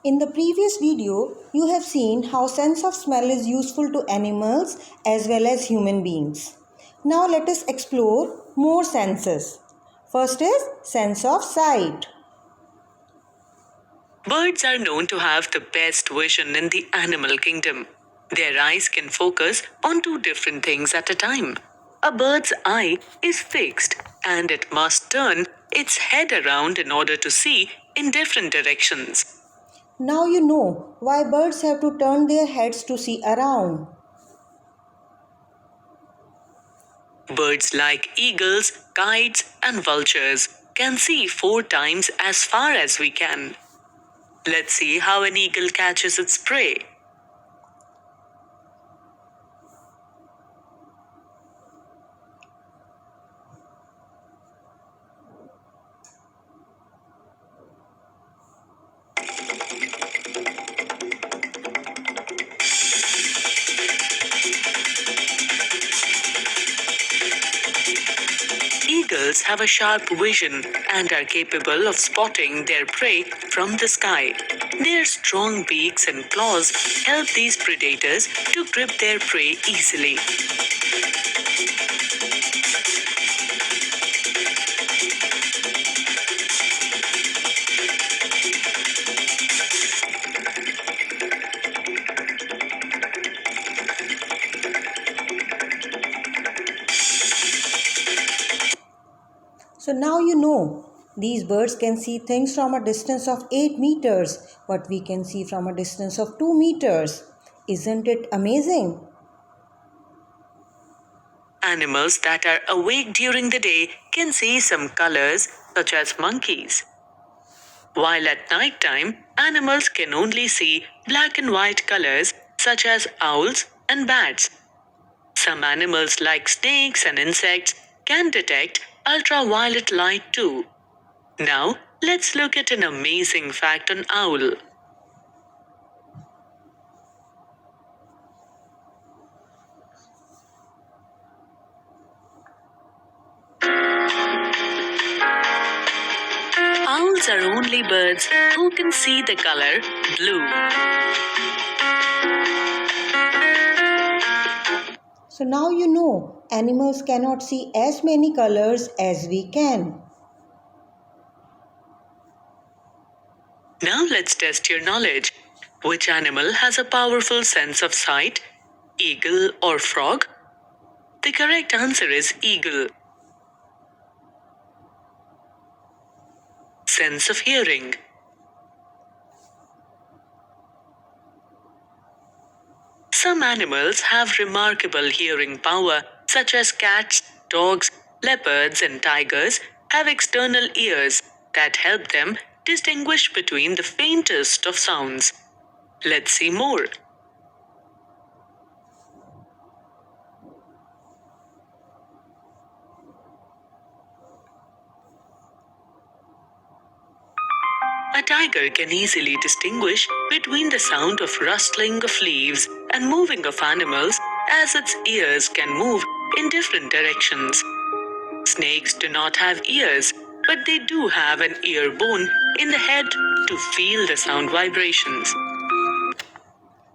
In the previous video, you have seen how sense of smell is useful to animals as well as human beings. Now let us explore more senses. First is sense of sight. Birds are known to have the best vision in the animal kingdom. Their eyes can focus on two different things at a time. A bird's eye is fixed and it must turn its head around in order to see in different directions. Now you know why birds have to turn their heads to see around. Birds like eagles, kites, and vultures can see 4 times as far as we can. Let's see how an eagle catches its prey. Eagles have a sharp vision and are capable of spotting their prey from the sky. Their strong beaks and claws help these predators to grip their prey easily. So now you know these birds can see things from a distance of 8 meters, but we can see from a distance of 2 meters. Isn't it amazing? Animals that are awake during the day can see some colors, such as monkeys. While at night time, animals can only see black and white colors, such as owls and bats. Some animals like snakes and insects can detect ultraviolet light too. Now, let's look at an amazing fact on owl. Owls are only birds who can see the color blue. So now you know animals cannot see as many colors as we can. Now let's test your knowledge. Which animal has a powerful sense of sight? Eagle or frog? The correct answer is eagle. Sense of hearing. Some animals have remarkable hearing power, such as cats, dogs, leopards, and tigers have external ears that help them distinguish between the faintest of sounds. Let's see more. A tiger can easily distinguish between the sound of rustling of leaves and moving of animals, as its ears can move in different directions. Snakes do not have ears, but they do have an ear bone in the head to feel the sound vibrations.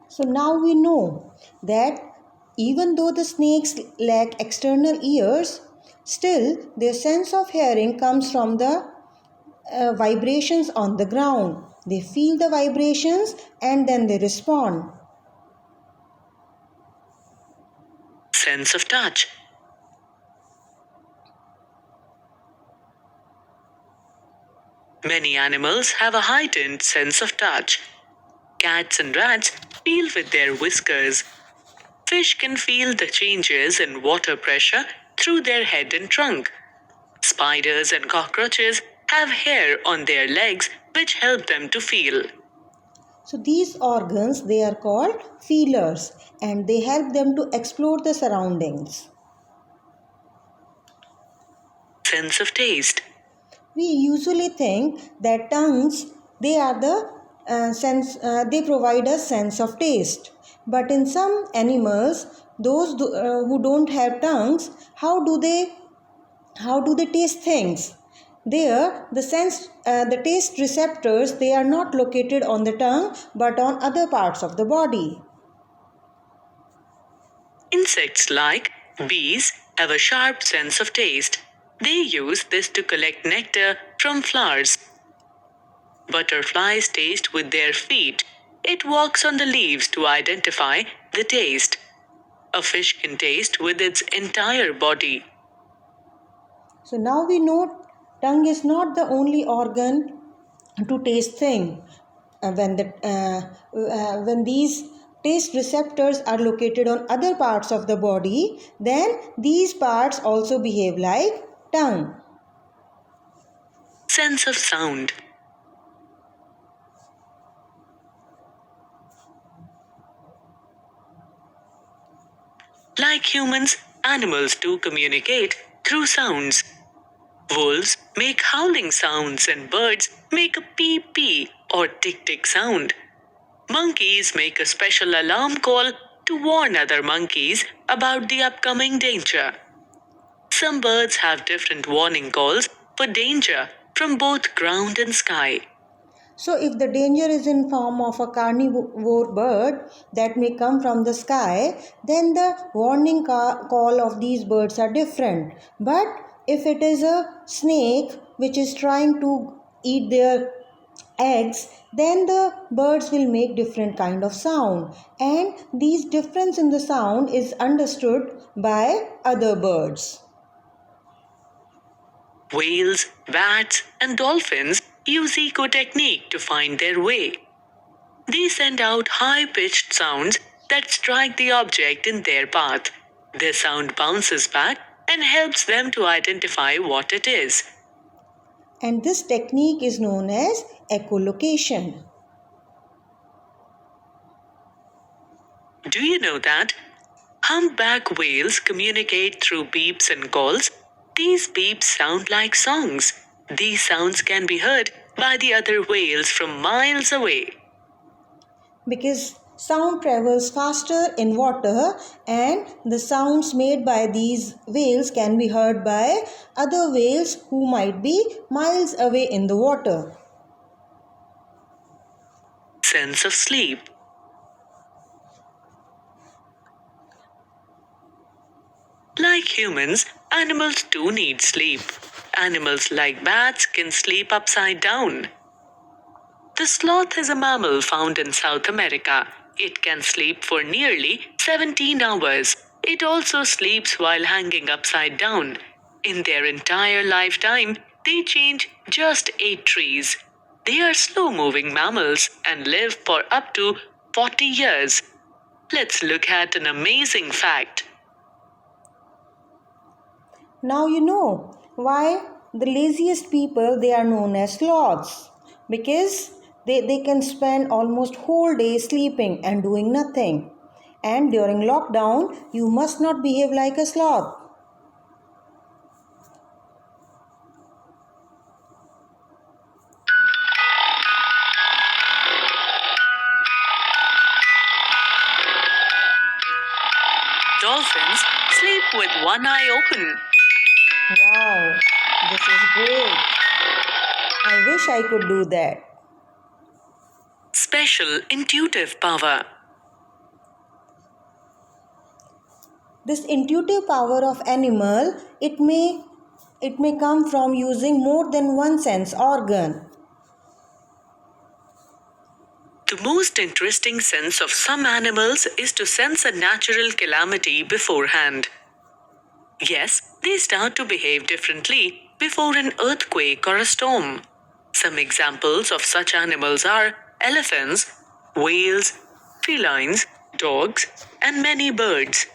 So now we know that even though the snakes lack external ears, still their sense of hearing comes from the vibrations on the ground. They feel the vibrations and then they respond. Sense of touch. Many animals have a heightened sense of touch. Cats and rats feel with their whiskers. Fish can feel the changes in water pressure through their head and trunk. Spiders and cockroaches have hair on their legs which help them to feel. So these organs, they are called feelers and they help them to explore the surroundings. Sense of taste. We usually think that tongues, they are the they provide a sense of taste. But in some animals, those who don't have tongues, how do they taste things? There, the taste receptors, they are not located on the tongue but on other parts of the body. Insects like bees have a sharp sense of taste. They use this to collect nectar from flowers. Butterflies taste with their feet. It walks on the leaves to identify the taste. A fish can taste with its entire body. So now we know tongue is not the only organ to taste thing. When these taste receptors are located on other parts of the body, then these parts also behave like tongue. Sense of sound. Like humans, animals too communicate through sounds. Wolves make howling sounds and birds make a pee-pee or tick-tick sound. Monkeys make a special alarm call to warn other monkeys about the upcoming danger. Some birds have different warning calls for danger from both ground and sky. So if the danger is in form of a carnivore bird that may come from the sky, then the warning call of these birds are different. But if it is a snake which is trying to eat their eggs, then the birds will make different kind of sound, and these difference in the sound is understood by other birds. Whales, bats, and dolphins use echo technique to find their way. They send out high-pitched sounds that strike the object in their path. Their sound bounces back and helps them to identify what it is. And this technique is known as echolocation. Do you know that humpback whales communicate through beeps and calls? These beeps sound like songs. These sounds can be heard by the other whales from miles away. Because sound travels faster in water, and the sounds made by these whales can be heard by other whales who might be miles away in the water. Sense of sleep. Like humans, animals too need sleep. Animals like bats can sleep upside down. The sloth is a mammal found in South America. It can sleep for nearly 17 hours. It also sleeps while hanging upside down. In their entire lifetime, they change just 8 trees. They are slow-moving mammals and live for up to 40 years. Let's look at an amazing fact. Now you know why the laziest people, they are known as sloths, because they can spend almost whole day sleeping and doing nothing. And during lockdown, you must not behave like a sloth. Dolphins sleep with one eye open. Wow, this is great. I wish I could do that. Special intuitive power. This intuitive power of animal, it may come from using more than one sense organ. The most interesting sense of some animals is to sense a natural calamity beforehand. Yes, they start to behave differently before an earthquake or a storm. Some examples of such animals are elephants, whales, felines, dogs, and many birds.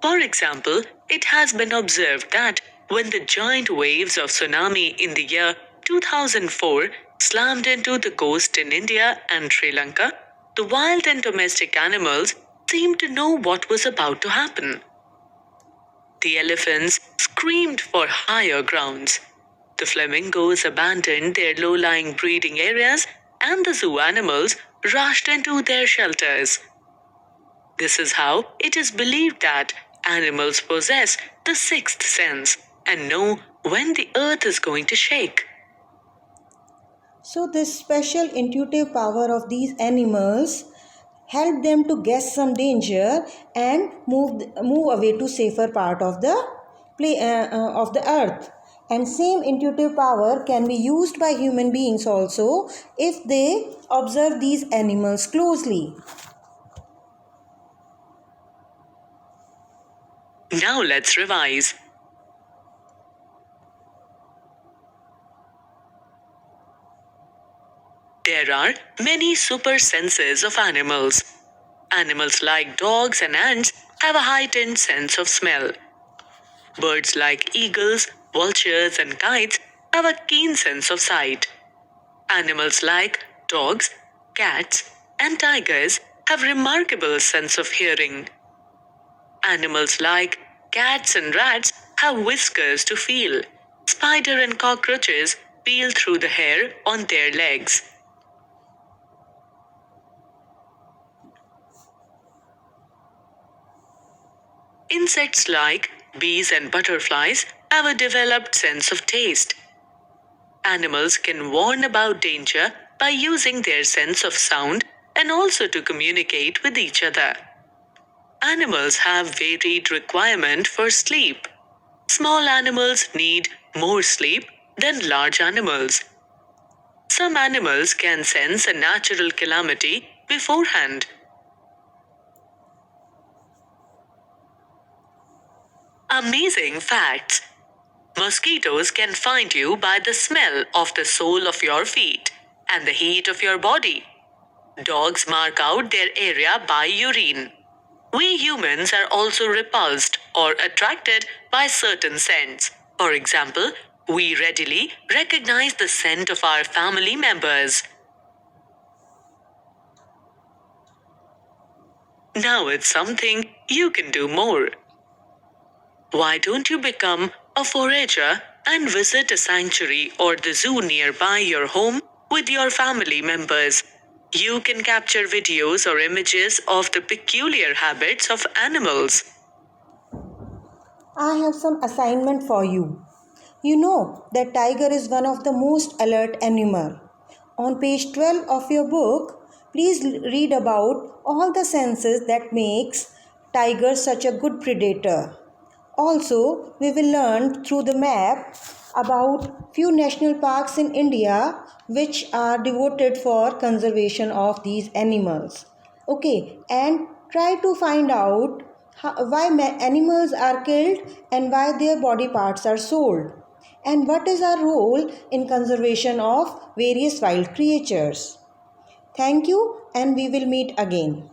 For example, it has been observed that when the giant waves of tsunami in the year 2004 slammed into the coast in India and Sri Lanka, the wild and domestic animals seemed to know what was about to happen. The elephants screamed for higher grounds. The flamingos abandoned their low-lying breeding areas, and the zoo animals rushed into their shelters. This is how it is believed that Animals possess the sixth sense and know when the earth is going to shake. So this special intuitive power of these animals help them to guess some danger and move away to safer part of the of the earth. And same intuitive power can be used by human beings also if they observe these animals closely. Now let's revise. There are many super senses of animals. Animals like dogs and ants have a heightened sense of smell. Birds like eagles, vultures, and kites have a keen sense of sight. Animals like dogs, cats, and tigers have remarkable sense of hearing. Animals like cats and rats have whiskers to feel. Spider and cockroaches feel through the hair on their legs. Insects like bees and butterflies have a developed sense of taste. Animals can warn about danger by using their sense of sound and also to communicate with each other. Animals have varied requirement for sleep. Small animals need more sleep than large animals. Some animals can sense a natural calamity beforehand. Amazing facts. Mosquitoes can find you by the smell of the sole of your feet and the heat of your body. Dogs mark out their area by urine. We humans are also repulsed or attracted by certain scents. For example, we readily recognize the scent of our family members. Now it's something you can do more. Why don't you become a forager and visit a sanctuary or the zoo nearby your home with your family members? You can capture videos or images of the peculiar habits of animals. I have some assignment for you. You know that tiger is one of the most alert animal. On page 12 of your book, please read about all the senses that makes tiger such a good predator. Also, we will learn through the map about few national parks in India which are devoted for conservation of these animals. Okay, and try to find out why animals are killed and why their body parts are sold, and what is our role in conservation of various wild creatures. Thank you, and we will meet again.